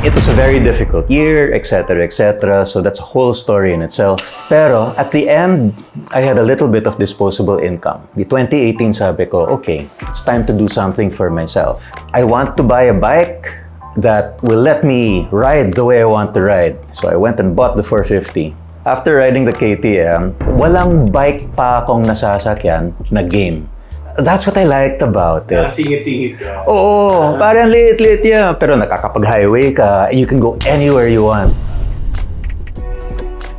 It was a very difficult year, etc., etc. So that's a whole story in itself. Pero at the end, I had a little bit of disposable income. The 2018 sabi ko, okay, it's time to do something for myself. I want to buy a bike that will let me ride the way I want to ride. So I went and bought the 450. After riding the KTM, walang bike pa akong nasasakyan na game. That's what I liked about it. Singit-singit ka. Oo, parang liit-liit yan. Pero nakakapag-highway ka, you can go anywhere you want.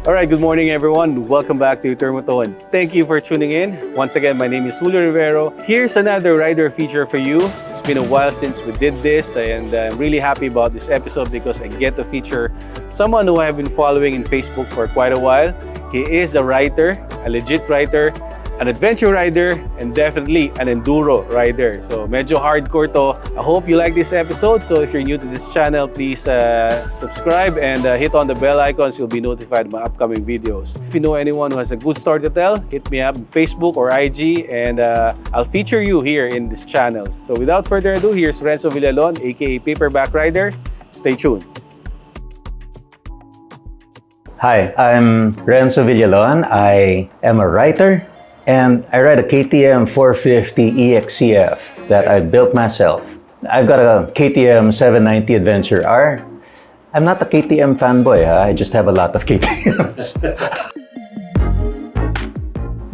Alright, good morning everyone. Welcome back to Termoto and thank you for tuning in. Once again, my name is Julio Rivero. Here's another rider feature for you. It's been a while since we did this and I'm really happy about this episode because I get to feature someone who I've been following in Facebook for quite a while. He is a writer, a legit writer, an adventure rider, and definitely an enduro rider. So medyo hardcore to. I hope you like this episode. So if you're new to this channel, please subscribe and hit on the bell icons. You'll be notified of my upcoming videos. If you know anyone who has a good story to tell, hit me up on Facebook or IG and I'll feature you here in this channel. So without further ado, here's Renzo Villalon, aka Paperbackridr. Stay tuned. Hi, I'm Renzo Villalon. I am a writer. And I ride a KTM450 EXC-F that I built myself. I've got a KTM790 Adventure R. I'm not a KTM fanboy, ha? I just have a lot of KTMs.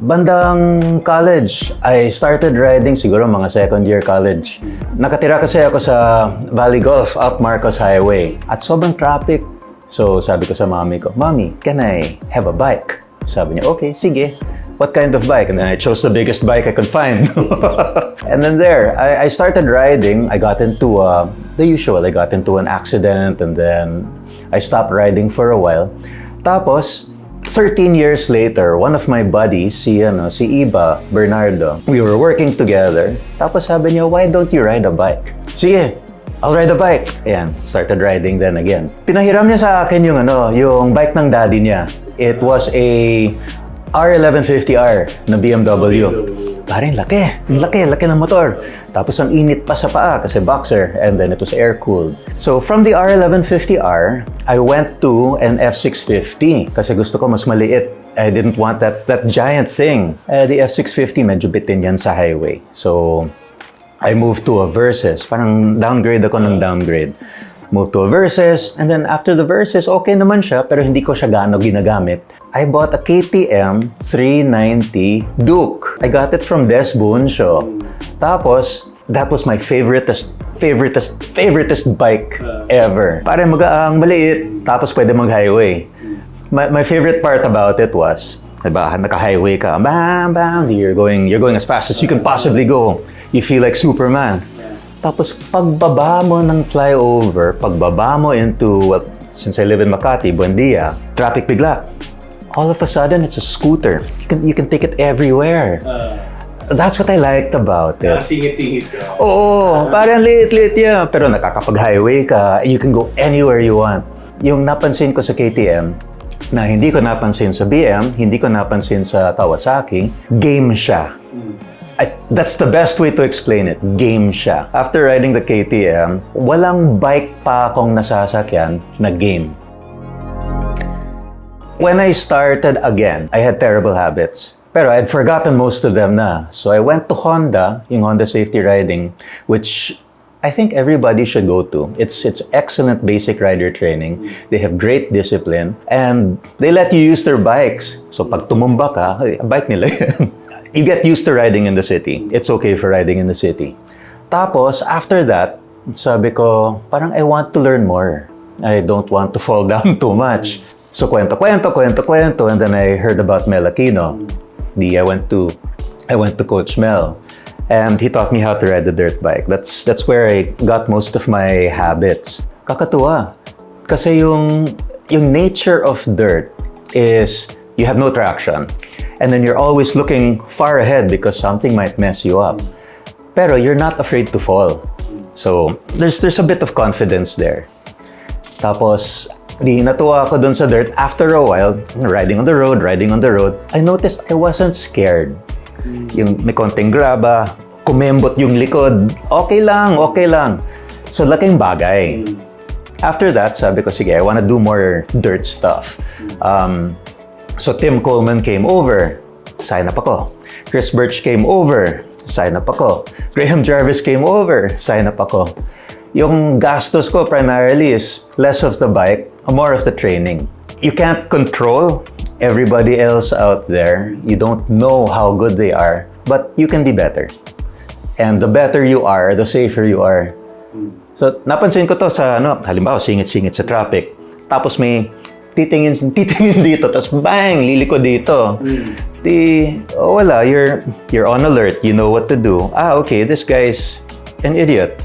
Bandang college, I started riding siguro mga second year college. Nakatira kasi ako sa Valley Golf up Marcos Highway at sobrang traffic. So sabi ko sa mommy ko, "Mommy, can I have a bike?" Sabi niya, "Okay, sige. What kind of bike?" And then I chose the biggest bike I could find. And then there, I started riding. I got into the usual. I got into an accident and then I stopped riding for a while. Tapos, 13 years later, one of my buddies, si Iba Bernardo, we were working together. Tapos sabi niya, "Why don't you ride a bike?" "Sige, I'll ride a bike." Ayan, started riding then again. Pinahiram niya sa akin yung bike ng daddy niya. It was a R1150R na BMW. Parang laki ng motor. Tapos ang init pa sa paa kasi boxer and then it was air-cooled. So from the R1150R, I went to an F650 kasi gusto ko mas maliit. I didn't want that giant thing. The F650 medyo bitin yan sa highway. So I moved to a Versys. Parang downgrade ako ng downgrade. Moved to a Versys, and then after the Versys, okay naman siya, pero hindi ko siya gaano ginagamit. I bought a KTM 390 Duke. I got it from Des Buncho. Tapos, that was my favoriteest bike ever. Parang magaang maliit, tapos pwede mag-highway. My favorite part about it was, diba, naka-highway ka, bam, bam, you're going as fast as you can possibly go. You feel like Superman. Tapos pagbaba mo ng flyover, pagbaba mo into, since I live in Makati, Buendia, traffic bigla. All of a sudden, it's a scooter. You can take it everywhere. That's what I liked about it. Singit-singit ka. Oo, parang liit-liit yan. Pero nakakapag-highway ka, you can go anywhere you want. Yung napansin ko sa KTM, na hindi ko napansin sa BM, hindi ko napansin sa Kawasaki, game siya. That's the best way to explain it. Game siya. After riding the KTM, walang bike pa akong nasasakyan na game. When I started again, I had terrible habits. Pero I'd forgotten most of them na. So I went to Honda, yung Honda Safety Riding, which I think everybody should go to. It's excellent basic rider training. They have great discipline. And they let you use their bikes. So pag tumumba ka, bike nila yan. You get used to riding in the city. It's okay for riding in the city. Tapos, after that, sabi ko, parang I want to learn more. I don't want to fall down too much. So, kwento, and then I heard about Mel Aquino. I went to Coach Mel, and he taught me how to ride the dirt bike. That's where I got most of my habits. Kakatuwa. Kasi yung nature of dirt is you have no traction. And then you're always looking far ahead because something might mess you up. Pero you're not afraid to fall. So, there's a bit of confidence there. Tapos, natuwa ako dun sa dirt. After a while, riding on the road, I noticed I wasn't scared. Yung may konting graba, kumembot yung likod, okay lang. So, laking bagay. After that, sabi ko, sige, I wanna do more dirt stuff. So Tim Coleman came over, sign up ako. Chris Birch came over, sign up ako. Graham Jarvis came over, sign up ako. Yung gastos ko primarily is less of the bike, more of the training. You can't control everybody else out there. You don't know how good they are, but you can be better. And the better you are, the safer you are. So, napansin ko to sa, halimbawa, singit-singit sa traffic. Tapos may titingin dito, tapos bang, liliko dito. Wala, you're on alert, you know what to do. Okay, this guy's an idiot.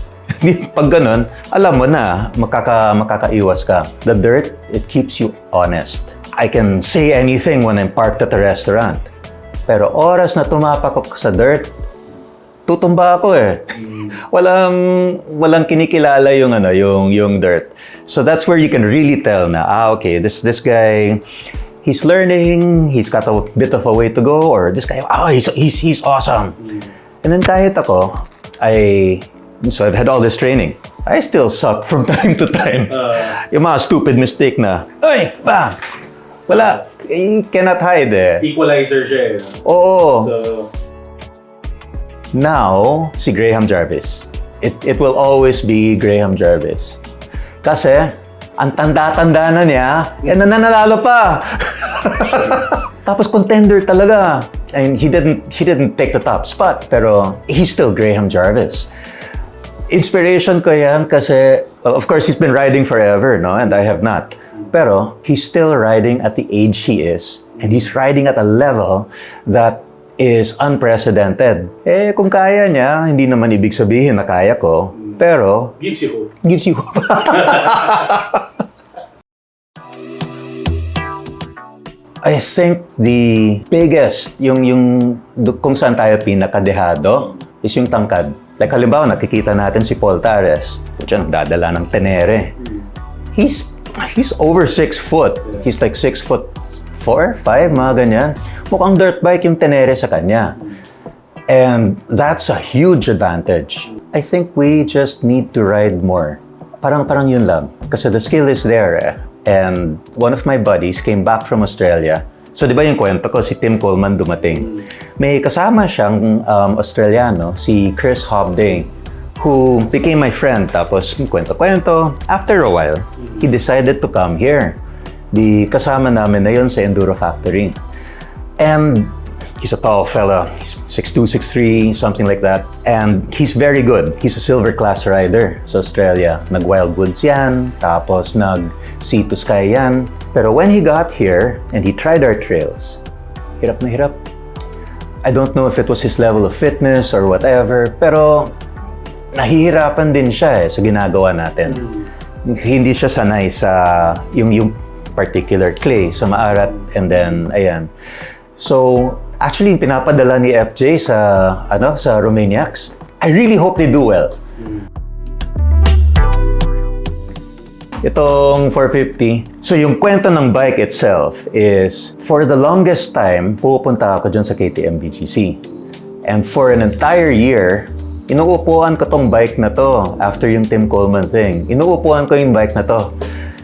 Pag ganun, alam mo na, makakaiwas ka. The dirt, it keeps you honest. I can say anything when I'm parked at a restaurant. Pero oras na tumapak ako sa dirt, tutumba ako eh. Walang kinikilala yung dirt. So that's where you can really tell na, okay, this guy, he's learning, he's got a bit of a way to go, or this guy, he's awesome. And then kahit ako, so I've had all this training. I still suck from time to time. Yung mga stupid mistake na, wala, you cannot hide eh. Equalizer siya eh. Oo. So, now, si Graham Jarvis. It will always be Graham Jarvis. Kasi, ang tanda-tanda na niya, nananalo pa. Tapos contender talaga. And he didn't take the top spot, pero he's still Graham Jarvis. Inspiration ko yan kasi, well, of course, he's been riding forever, no? And I have not. Pero, he's still riding at the age he is. And he's riding at a level that is unprecedented. Kung kaya niya, hindi naman ibig sabihin na kaya ko. Pero, gives you hope. Gives you hope. I think the biggest, kung saan tayo pinakadehado, is yung tangkad. Like halimbawa, nakikita natin si Paul Tares. Pucha, nagdadala ng tenere. He's over 6 foot. He's like 6'4", 5", mga ganyan. Mukhang dirt bike yung tenere sa kanya. And that's a huge advantage. I think we just need to ride more. Parang yun lang. Kasi the skill is there eh. And one of my buddies came back from Australia. So di ba yung kwento ko, si Tim Coleman dumating. May kasama siyang Australiano, si Chris Hobday, who became my friend. Tapos kwento-kwento. After a while, he decided to come here. Di kasama namin na yun sa Enduro Factory. And he's a tall fella. He's 6'2", 6'3", something like that. And he's very good. He's a silver class rider sa Australia. Nag-Wildwoods yan, tapos nag-Sea to Sky yan. Pero when he got here and he tried our trails, hirap na hirap. I don't know if it was his level of fitness or whatever, pero nahihirapan din siya sa ginagawa natin. Hindi siya sanay sa yung particular clay, sa maarat, and then, ayan. So, actually, pinapadala ni FJ sa Romaniacs. I really hope they do well. Itong 450. So, yung kwento ng bike itself is, for the longest time, pupunta ako dyan sa KTM BGC. And for an entire year, inuupuan ko tong bike na to after yung Tim Coleman thing. Inuupuan ko yung bike na to.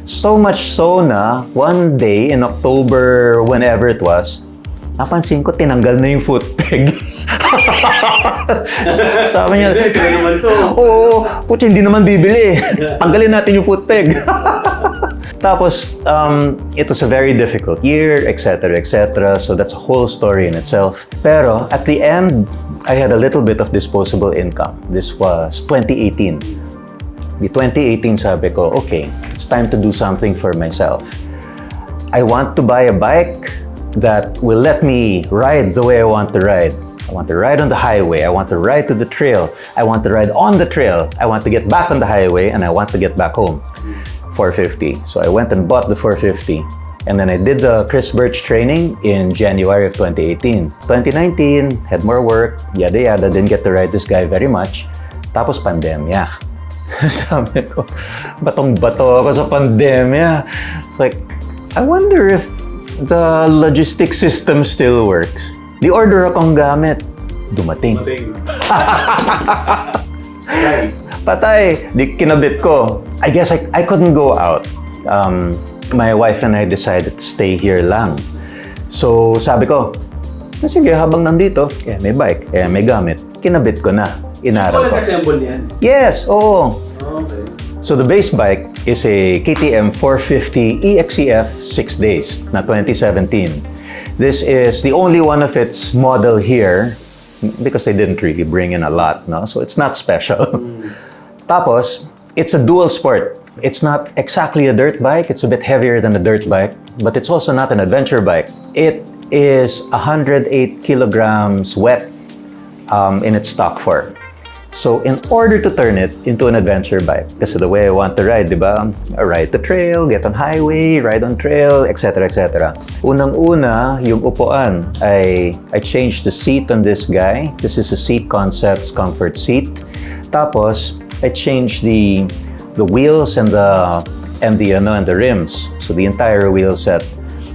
So much so na, one day in October, whenever it was, napansin ko, tinanggal na yung foot peg. Sabi niya, oo, putya, hindi naman bibili. Tanggalin natin yung foot peg. Tapos, it was a very difficult year, etc., etc. So that's a whole story in itself. Pero, at the end, I had a little bit of disposable income. This was 2018. The 2018, sabi ko, okay, it's time to do something for myself. I want to buy a bike that will let me ride the way I want to ride. I want to ride on the highway. I want to ride to the trail. I want to ride on the trail. I want to get back on the highway, and I want to get back home. 450. So I went and bought the 450. And then I did the Chris Birch training in January of 2018. 2019, had more work, yada yada, didn't get to ride this guy very much. Tapos pandemya. Sabi ko, batong-bato ako sa pandemya. Like, I wonder if the logistics system still works. The order akong gamit, dumating. Patay! Di kinabit ko. I guess I couldn't go out. My wife and I decided to stay here lang. So sabi ko, sige, habang nandito, may bike, may gamit. Kinabit ko na. Inaral ko. Assemble yan? Yes, oo. Okay. So the base bike is a KTM450 EXC-F 6 days na 2017. This is the only one of its model here because they didn't really bring in a lot, no? So it's not special. Tapos, it's a dual sport. It's not exactly a dirt bike. It's a bit heavier than a dirt bike, but it's also not an adventure bike. It is 108 kilograms wet in its stock form. So in order to turn it into an adventure bike, kasi the way I want to ride, di ba? Ride the trail, get on highway, ride on trail, etc. etc. Unang-una, yung upuan, I changed the seat on this guy. This is a Seat Concepts comfort seat. Tapos, I changed the wheels and the rims. So the entire wheel set.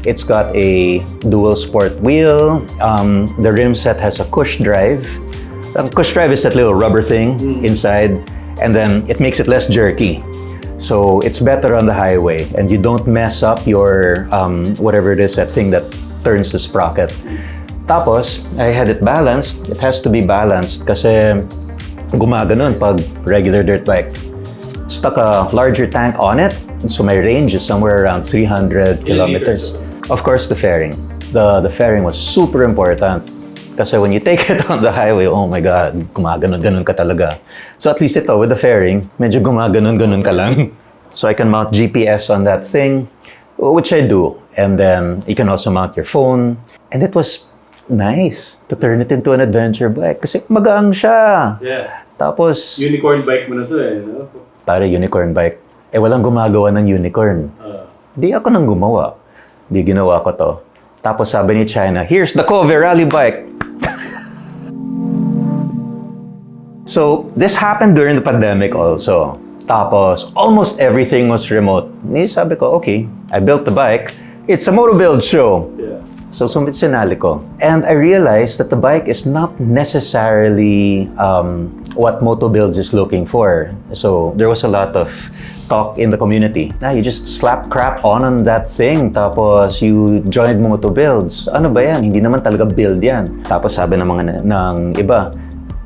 It's got a dual sport wheel. The rim set has a cush drive. Ang cush drive is that little rubber thing inside, and then it makes it less jerky. So it's better on the highway, and you don't mess up your whatever it is, that thing that turns the sprocket. Tapos, I had it balanced. It has to be balanced kasi gumaganon pag regular dirt bike. Stuck a larger tank on it, so my range is somewhere around 300 kilometers. Of course, the fairing. The fairing was super important. Kasi when you take it on the highway, oh my God, gumaganon-ganon ka talaga. So at least ito, with the fairing, medyo gumaganon-ganon ka lang. So I can mount GPS on that thing, which I do. And then you can also mount your phone. And it was nice to turn it into an adventure bike. Kasi magaang siya. Yeah. Tapos... Unicorn bike mo na to eh, no? Pare, unicorn bike. Walang gumagawa ng unicorn. Di ako nang gumawa. Di ginawa ko to. Tapos sabi ni China, here's the Cove rally bike. So, this happened during the pandemic also. Tapos, almost everything was remote. Sabi ko, okay, I built the bike. It's a Motobuild show. Yeah. So, sinali ko. And I realized that the bike is not necessarily what Motobuild is looking for. So, there was a lot of talk in the community. You just slap crap on that thing, tapos you joined Motobuilds. Ano ba yan? Hindi naman talaga build yan. Tapos sabi ng iba,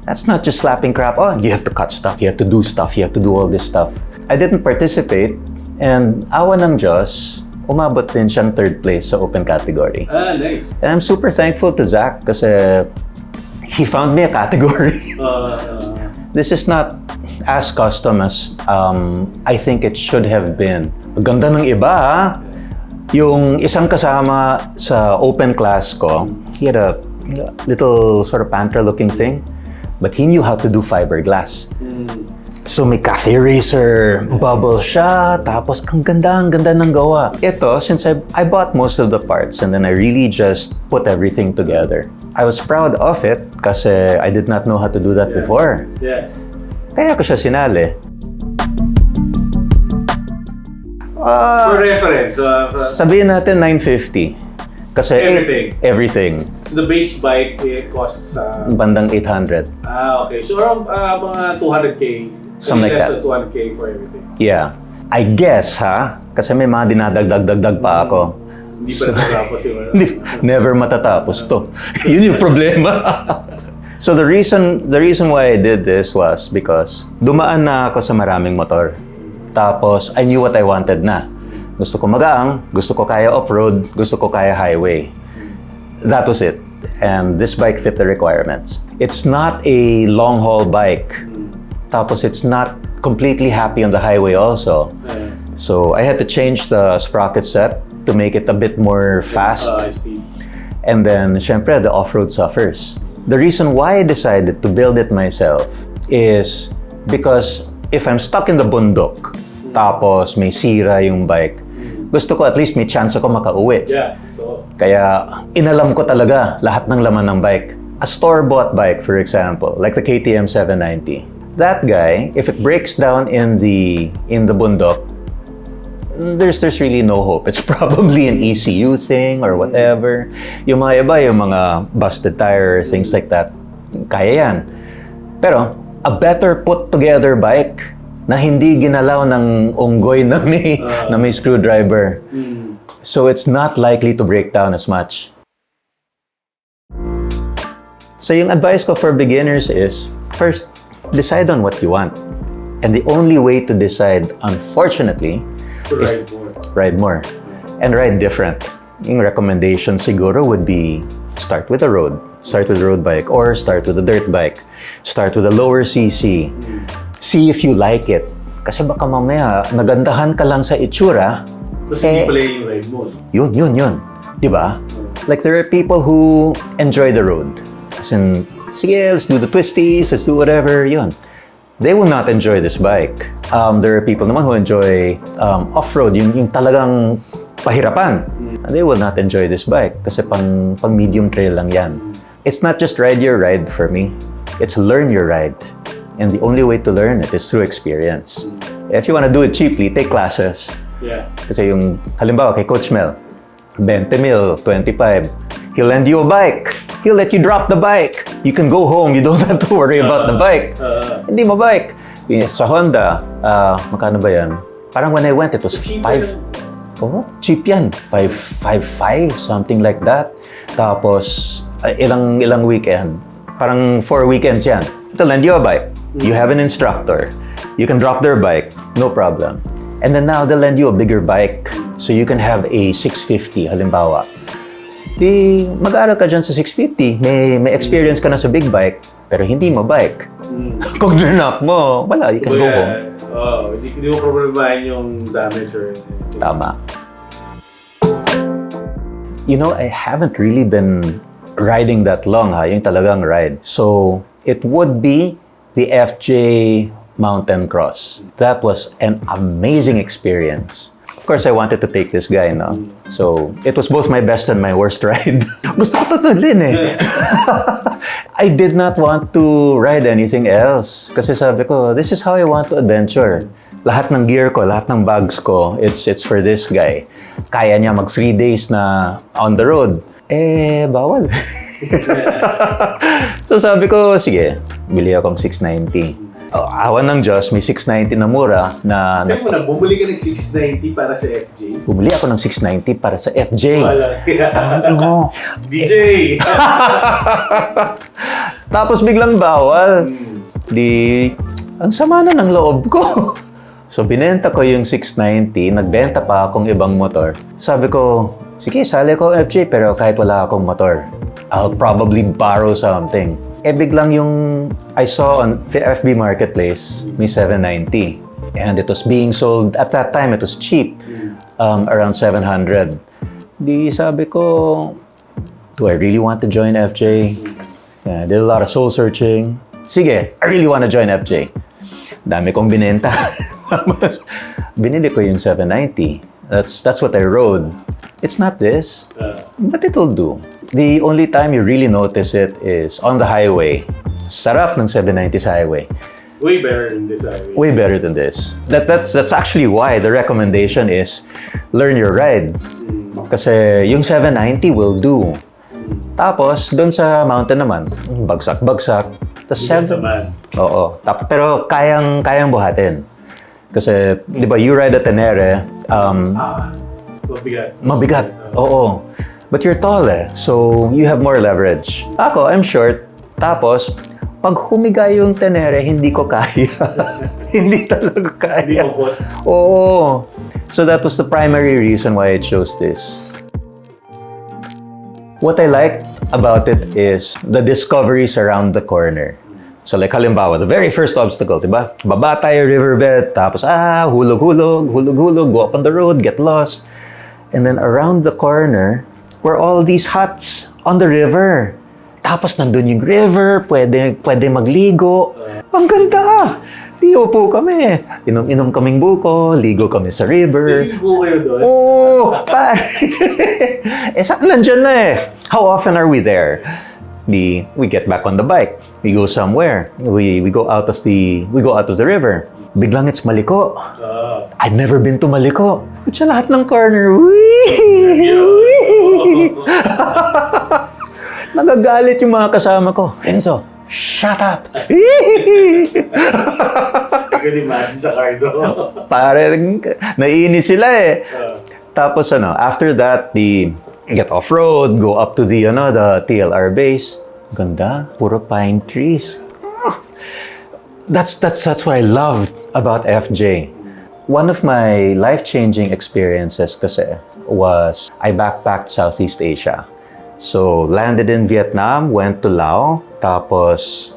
that's not just slapping crap on. You have to cut stuff, you have to do stuff, you have to do all this stuff. I didn't participate, and awa ng Diyos, umabot din siyang 3rd place sa open category. Nice. And I'm super thankful to Zach kasi he found me a category. This is not as custom as I think it should have been. Ganda ng iba, ha? Yung isang kasama sa open class ko, he had a little sort of Pantra-looking thing, but he knew how to do fiberglass. So may cafe racer bubble siya, tapos ang ganda ng gawa. Ito, since I bought most of the parts and then I really just put everything together. I was proud of it kasi I did not know how to do that before. Yeah. Kaya ko siya sinali. For reference, Sabihin natin 950. Kasi everything. So the base bike, it costs... bandang 800. Okay. So around mga 200K. Something like that. 200K for everything. Yeah. I guess, ha? Kasi may mga dinadagdag pa ako. Hindi pa natatapos yun. Never matatapos to. Yun yung problema. So the reason why I did this was because dumaan na ako sa maraming motor. Tapos I knew what I wanted na. Gusto ko magaang, gusto ko kaya off-road, gusto ko kaya highway. That was it. And this bike fit the requirements. It's not a long-haul bike. Tapos it's not completely happy on the highway also. So I had to change the sprocket set to make it a bit more fast. And then, syempre, the off-road suffers. The reason why I decided to build it myself is because if I'm stuck in the bundok, tapos may sira yung bike, gusto ko at least may chance ako makauwi. Yeah. Kaya inalam ko talaga lahat ng laman ng bike. A store-bought bike, for example, like the KTM450. That guy, if it breaks down in the bundok, there's really no hope. It's probably an ECU thing or whatever. Yung mga iba, yung mga busted tire, things like that, kaya yan. Pero, a better put-together bike na hindi ginalaw ng unggoy na may screwdriver. So it's not likely to break down as much. So yung advice ko for beginners is, first, decide on what you want. And the only way to decide, unfortunately, is ride more. And ride different. Yung recommendation siguro would be, start with a road. Start with a road bike or start with a dirt bike. Start with a lower CC. See if you like it. Kasi baka mamaya, nagandahan ka lang sa itsura. Tapos hindi pala yung ride mo. Yun. Diba? Like there are people who enjoy the road. As in, sige, let's do the twisties, let's do whatever, yun. They will not enjoy this bike. There are people naman who enjoy off-road, yung talagang pahirapan. And they will not enjoy this bike kasi pang medium trail lang yan. It's not just ride your ride for me. It's learn your ride. And the only way to learn it is through experience. If you want to do it cheaply, take classes. Yeah. Kasi yung, halimbawa kay Coach Mel, 20 mil, 25, he'll lend you a bike. He'll let you drop the bike. You can go home. You don't have to worry about the bike. Hindi mo bike. Sa Honda, magkano ba yan? Parang when I went, it was 5. Oh, cheap yan. 5.5, something like that. Tapos, ilang weekend. Parang 4 weekends yan. They'll lend you a bike. You have an instructor. You can drop their bike. No problem. And then now, they'll lend you a bigger bike. So you can have a 650, halimbawa. Di mag-aaral ka dyan sa 650. May experience ka na sa big bike, pero hindi mo bike. Kung drop mo, wala, you can go home. Hindi mo problemahin yung damage or anything. Tama. You know, I haven't really been riding that long, yung talagang ride. So, it would be the FJ Mountain Cross. That was an amazing experience. Of course, I wanted to take this guy, no? So, it was both my best and my worst ride. Gusto ko tutulin eh. I did not want to ride anything else. Kasi sabi ko, this is how I want to adventure. Lahat ng gear ko, lahat ng bags ko, it's for this guy. Kaya niya mag 3 days na on the road. Eh, bawal. So sabi ko, sige, bili akong 690. Awan ng Diyos, may 690 na mura na... Sabi mo na, bumili ka ng 690 para sa FJ? Bumili ako ng 690 para sa FJ. Wala. Ano? DJ! Tapos biglang bawal. Di, ang sama na ng loob ko. So binenta ko yung 690, nagbenta pa akong ibang motor. Sabi ko, sige, sali ko FJ pero kahit wala akong motor, I'll probably borrow something. Eh biglang yung I saw on FB Marketplace, may 790. And it was being sold, at that time it was cheap, around 700. Di sabi ko, do I really want to join FJ? Yeah, I did a lot of soul searching. Sige, I really want to join FJ. Dami kong binenta. Binili ko yung 790. That's what I rode. It's not this, but it'll do. The only time you really notice it is on the highway. Sarap ng 790 sa highway. Way better than this highway. Way better than this. That's actually why the recommendation is learn your ride. Kasi yung 790 will do. Tapos, doon sa mountain naman, bagsak-bagsak. Tapos 7... Oo. Pero kayang buhatin. Kasi, di ba, you ride a Tenere, mabigat. Mabigat, oo. But you're tall eh, so you have more leverage. Ako, I'm short. Tapos, pag humiga yung Tenere, hindi ko kaya. Hindi talaga kaya. Hindi mo Oo. So that was the primary reason why I chose this. What I liked about it is the discoveries around the corner. So like halimbawa, the very first obstacle, diba? Baba tayo, riverbed, tapos hulog-hulog, go up on the road, get lost. And then around the corner were all these huts on the river. Tapos nandun yung river, pwede magligo. Ang ganda! Upo kami. Inom kaming buko, ligo kami sa river. Ligo kayo doon? Oo! Saan nandyan na eh? How often are we there? We get back on the bike. We go somewhere. We go out of the river. Biglang it's Maliko. I've never been to Maliko. Sa lahat ng corner. Nagagalit yung mga kasama ko. Renzo, shut up! Hindi ko imagine sa cardo. Parang naiinis sila eh. Tapos after that, the get off-road, go up to the TLR base. Ganda, puro pine trees. That's what I loved about FJ. One of my life-changing experiences kasi was I backpacked Southeast Asia. So, landed in Vietnam, went to Laos, tapos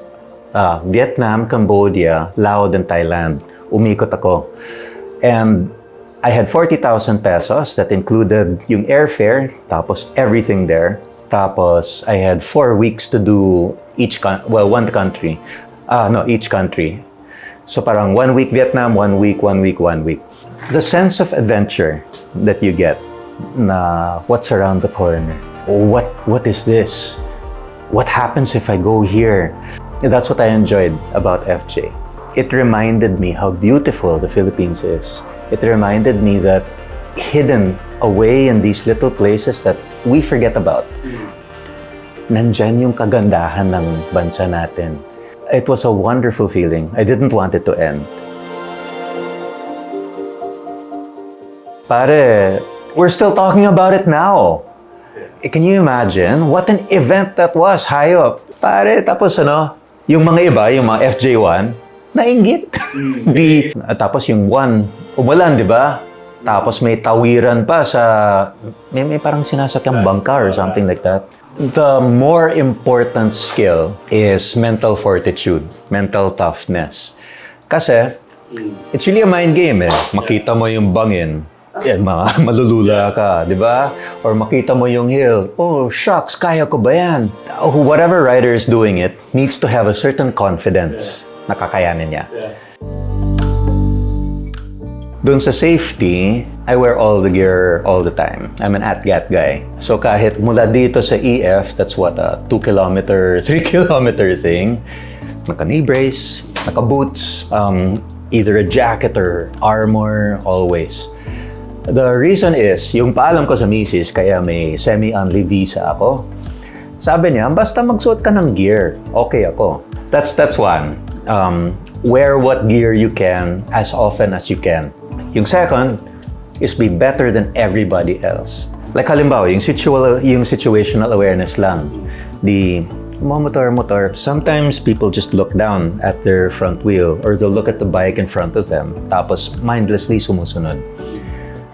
Vietnam, Cambodia, Laos, and Thailand. Umikot ako. And I had 40,000 pesos that included yung airfare, tapos everything there. Tapos I had 4 weeks to do each country. Each country. So parang 1 week Vietnam, 1 week. The sense of adventure that you get na what's around the corner. What is this? What happens if I go here? That's what I enjoyed about FJ. It reminded me how beautiful the Philippines is. It reminded me that hidden away in these little places that we forget about, nandyan yung kagandahan ng bansa natin. It was a wonderful feeling. I didn't want it to end. Pare, we're still talking about it now. Can you imagine? What an event that was, hayop. Pare, tapos yung mga iba, yung mga FJ1, nainggit. Tapos yung 1, umulan, di ba? Tapos may tawiran pa sa, may parang sinasakyang bangka or something like that. The more important skill is mental fortitude, mental toughness. Kasi, it's really a mind game eh. Makita mo yung bangin, malulula ka, di ba? Or makita mo yung hill, oh shucks, kaya ko ba yan? Whatever rider is doing it needs to have a certain confidence na kakayanin niya. Dun sa safety, I wear all the gear all the time. I'm an ATGAT guy. So kahit mula dito sa EF, that's what, a 2-kilometer, 3-kilometer thing. Naka-knee brace, naka-boots, either a jacket or armor, always. The reason is, yung paalam ko sa misis, kaya may semi-only visa ako. Sabi niya, basta magsuot ka ng gear, okay ako. That's one. Wear what gear you can as often as you can. Yung second is be better than everybody else. Like halimbawa, yung situational awareness lang. The motor, sometimes people just look down at their front wheel or they'll look at the bike in front of them tapos mindlessly sumusunod.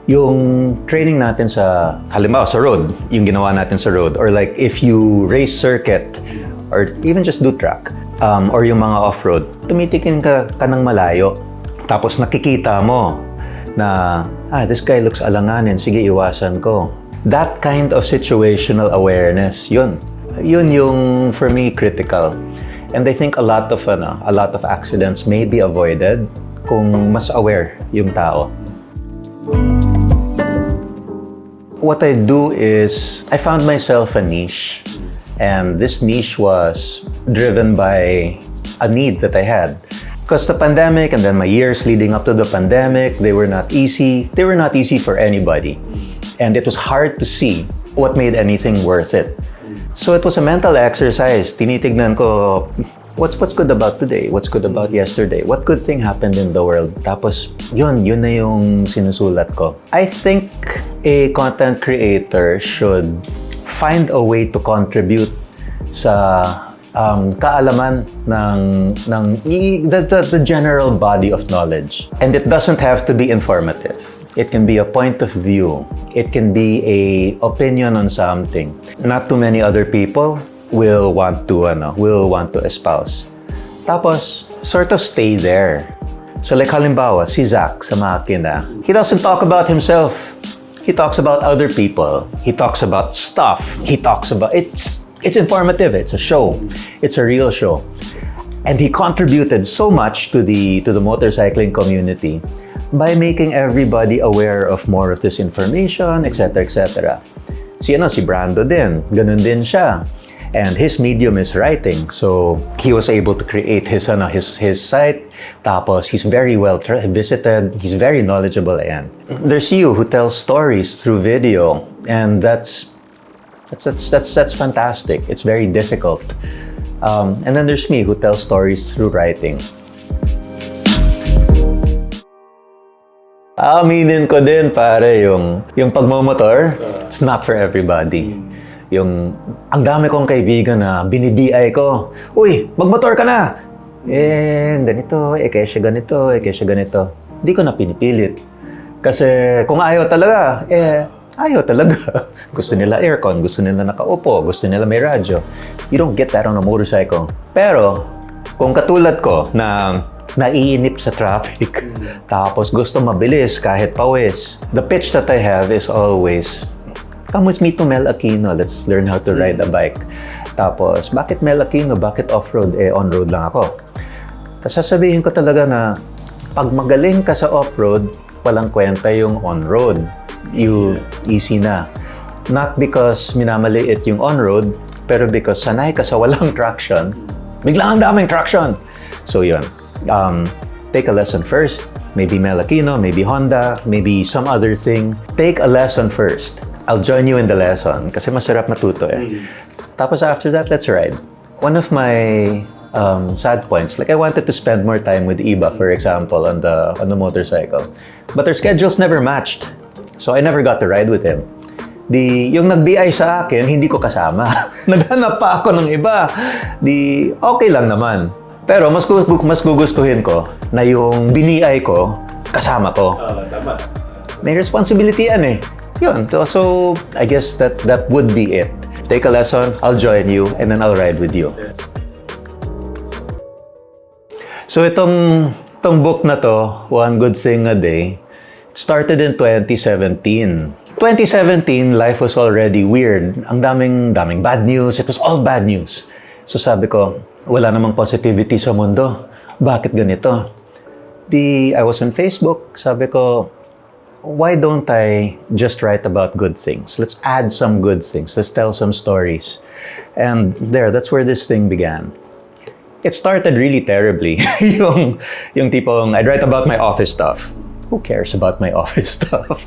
Yung training natin sa, halimbawa sa road, yung ginawa natin sa road, or like if you race circuit or even just do track, or yung mga off-road, tumitikin ka ng malayo tapos nakikita mo na, this guy looks alanganin, sige iwasan ko. That kind of situational awareness, yun yung for me critical. And I think a lot of accidents may be avoided kung mas aware yung tao. What I do is I found myself a niche, and this niche was driven by a need that I had. Because the pandemic and then my years leading up to the pandemic, they were not easy. They were not easy for anybody. And it was hard to see what made anything worth it. So it was a mental exercise. Tinitignan ko, what's good about today? What's good about yesterday? What good thing happened in the world? Tapos, yun na yung sinusulat ko. I think a content creator should find a way to contribute sa kaalaman ng the general body of knowledge. And it doesn't have to be informative. It can be a point of view. It can be a opinion on something. Not too many other people will want to espouse. Tapos, sort of stay there. So like halimbawa, si Zach sa Makina, he doesn't talk about himself. He talks about other people. He talks about stuff. He talks about, it's informative. It's a show. It's a real show. And he contributed so much to the motorcycling community by making everybody aware of more of this information, etc., etc. Si Brando din, ganun din siya. And his medium is writing, so he was able to create his site. Tapos he's very well visited. He's very knowledgeable, and there's you who tells stories through video, and that's fantastic. It's very difficult. And then there's me who tells stories through writing. Aminin ko din, pare, yung pagmamotor, it's not for everybody. Ang dami kong kaibigan na bini-BI ko, uy, magmotor ka na! Ganito, kesya ganito, kesya ganito. Hindi ko na pinipilit. Kasi kung ayaw talaga, ayaw talaga. Gusto nila aircon, gusto nila nakaupo, gusto nila may radyo. You don't get that on a motorcycle. Pero, kung katulad ko na naiinip sa traffic, tapos gusto mabilis kahit pawis. The pitch that I have is always, come with me to Mel Aquino, let's learn how to ride a bike. Tapos, bakit Mel Aquino? Bakit off-road? On-road lang ako. Tapos sasabihin ko talaga na, pag magaling ka sa off-road, walang kwenta yung on-road. Easy na. Not because minamaliit yung on-road, pero because sanay ka sa walang traction, biglang ang daming traction. So yun. Take a lesson first. Maybe Mel Aquino, maybe Honda, maybe some other thing. Take a lesson first. I'll join you in the lesson kasi masarap matuto eh. Tapos after that, let's ride. One of my sad points, like I wanted to spend more time with Iba, for example, on the motorcycle. But our schedules never matched. So I never got to ride with him. Yung nag-BI sa akin, hindi ko kasama. Naghanap pa ako ng iba. Okay lang naman. Pero mas gugustuhin ko na yung bini-I ko, kasama ko. Tama. May responsibility yan eh. Yun. So, I guess that would be it. Take a lesson, I'll join you, and then I'll ride with you. So, itong book na to, One Good Thing a Day, it started in 2017. 2017, life was already weird. Ang daming bad news. It was all bad news. So sabi ko, wala namang positivity sa mundo. Bakit ganito? I was on Facebook. Sabi ko, why don't I just write about good things? Let's add some good things. Let's tell some stories. And that's where this thing began. It started really terribly. yung tipong, I'd write about my office stuff. Who cares about my office stuff?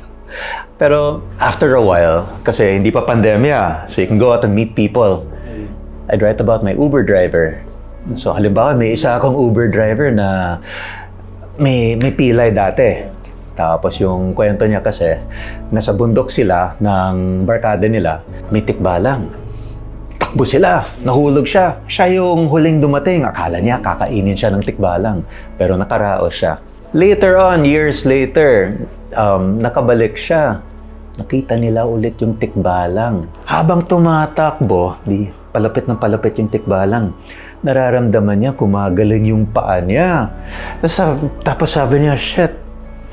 Pero after a while, kasi hindi pa pandemya, so you can go out and meet people. I'd write about my Uber driver. So halimbawa, may isa akong Uber driver na may pilay dati. Tapos yung kwento niya kasi, nasa bundok sila ng barkada nila, may tikbalang. Takbo sila, nahulog siya. Siya yung huling dumating. Akala niya kakainin siya ng tikbalang. Pero nakaraos siya. Later on, years later, nakabalik siya. Nakita nila ulit yung tikbalang. Habang tumatakbo, palapit yung tikbalang. Nararamdaman niya, kumagaling yung paa niya. Tapos sabi niya, shit,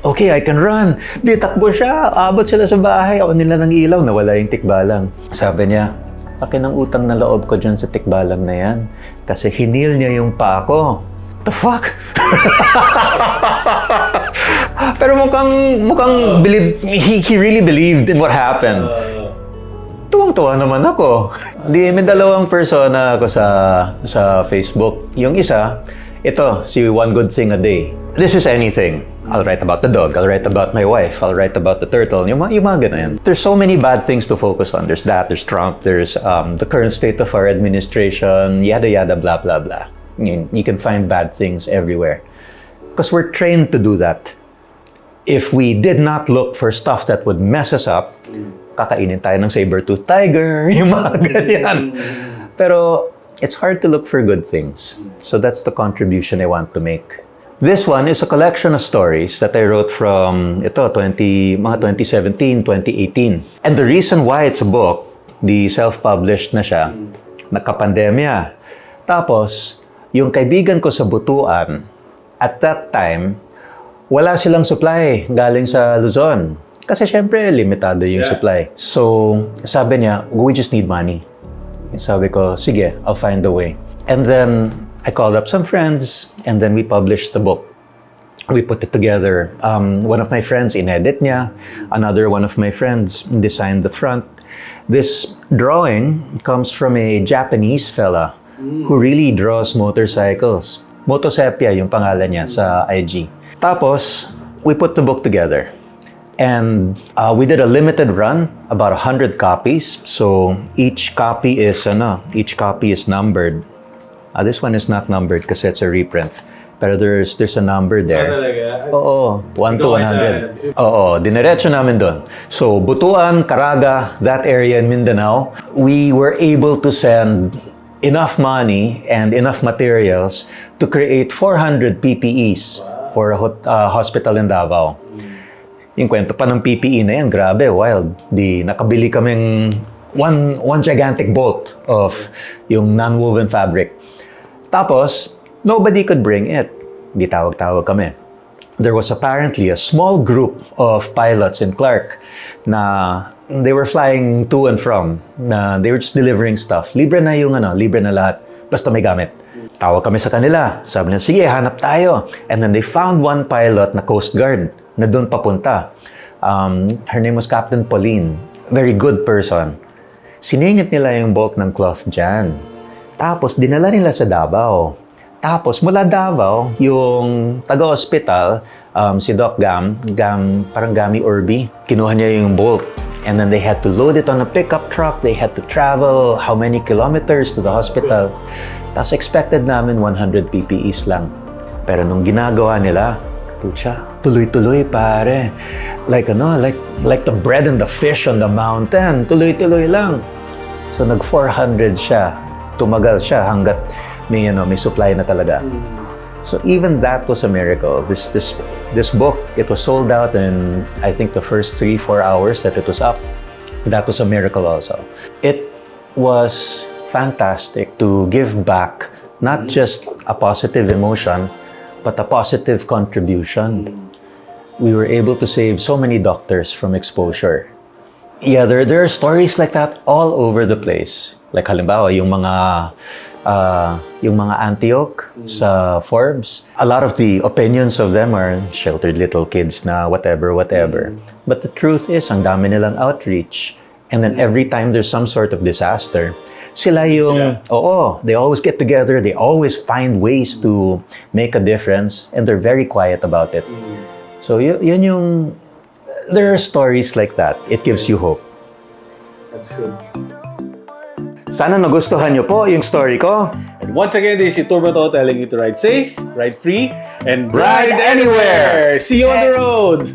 okay, I can run. Takbo siya, abot sila sa bahay. Awan nila ng ilaw, nawala yung tikbalang. Sabi niya, akin ang utang na loob ko dyan sa tikbalang na yan. Kasi hinil niya yung paa ko. The fuck? Pero mukhang believe, he really believed in what happened. Tuwang-tuwa naman ako. May dalawang persona ako sa Facebook. Yung isa, ito, si One Good Thing a Day. This is anything. I'll write about the dog. I'll write about my wife. I'll write about the turtle. Yung mga ganun. There's so many bad things to focus on. There's that. There's Trump. There's the current state of our administration. Yada, yada, blah, blah, blah. You can find bad things everywhere. Because we're trained to do that. If we did not look for stuff that would mess us up, kakainin tayo ng saber-tooth tiger, yung mga ganyan. Pero it's hard to look for good things. So that's the contribution I want to make. This one is a collection of stories that I wrote from 2017, 2018. And the reason why it's a book, self-published na siya, nagka-pandemya. Tapos, yung kaibigan ko sa Butuan, at that time, wala silang supply galing sa Luzon. Kasi syempre, limitado yung supply. So, sabi niya, we just need money. Sabi ko, sige, I'll find a way. And then, I called up some friends, and then we published the book. We put it together. One of my friends inedit niya. Another one of my friends designed the front. This drawing comes from a Japanese fella who really draws motorcycles. Motosepia yung pangalan niya sa IG. Tapos, we put the book together. And we did a limited run, about 100 copies. So each copy is numbered. This one is not numbered kasi it's a reprint. Pero there's a number there. Talaga? Oo, 1 to 100. Oo, diniretso namin doon. So, Butuan, Caraga, that area in Mindanao, we were able to send enough money and enough materials to create 400 PPEs for a hospital in Davao. Yung kwento pa ng PPE na yan, grabe, wild. Nakabili kaming one gigantic bolt of yung non-woven fabric. Tapos, nobody could bring it. Di tawag-tawag kami. There was apparently a small group of pilots in Clark na they were flying to and from. Na they were just delivering stuff. Libre na libre na lahat. Basta may gamit. Tawag kami sa kanila. Sabi nila, sige, hanap tayo. And then they found one pilot na Coast Guard na doon papunta. Her name was Captain Pauline. Very good person. Siningit nila yung bolt ng cloth dyan. Tapos, dinala nila sa Davao. Tapos, mula Davao, yung taga-hospital, si Doc parang Gami Orbi, kinuha niya yung bolt. And then they had to load it on a pickup truck. They had to travel how many kilometers to the hospital. Tapos, expected namin 100 PPEs lang. Pero nung ginagawa nila, pucha, tuloy-tuloy pare. Like the bread and the fish on the mountain. Tuloy-tuloy lang. So, nag-400 siya. Tumagal siya hanggat may supply na talaga. So even that was a miracle. This book, it was sold out in I think the first 3-4 hours that it was up. That was a miracle also. It was fantastic to give back not just a positive emotion, but a positive contribution. We were able to save so many doctors from exposure. Yeah, there are stories like that all over the place. Like halimbawa, yung mga Antioch sa Forbes, a lot of the opinions of them are sheltered little kids na whatever. But the truth is, ang dami nilang outreach. And then every time there's some sort of disaster, they always get together, they always find ways to make a difference, and they're very quiet about it. So there are stories like that. It gives you hope. That's good. Sana nagustuhan niyo po yung story ko. And once again, this is Turbo telling you to ride safe, ride free, and Ride anywhere! See you on the road!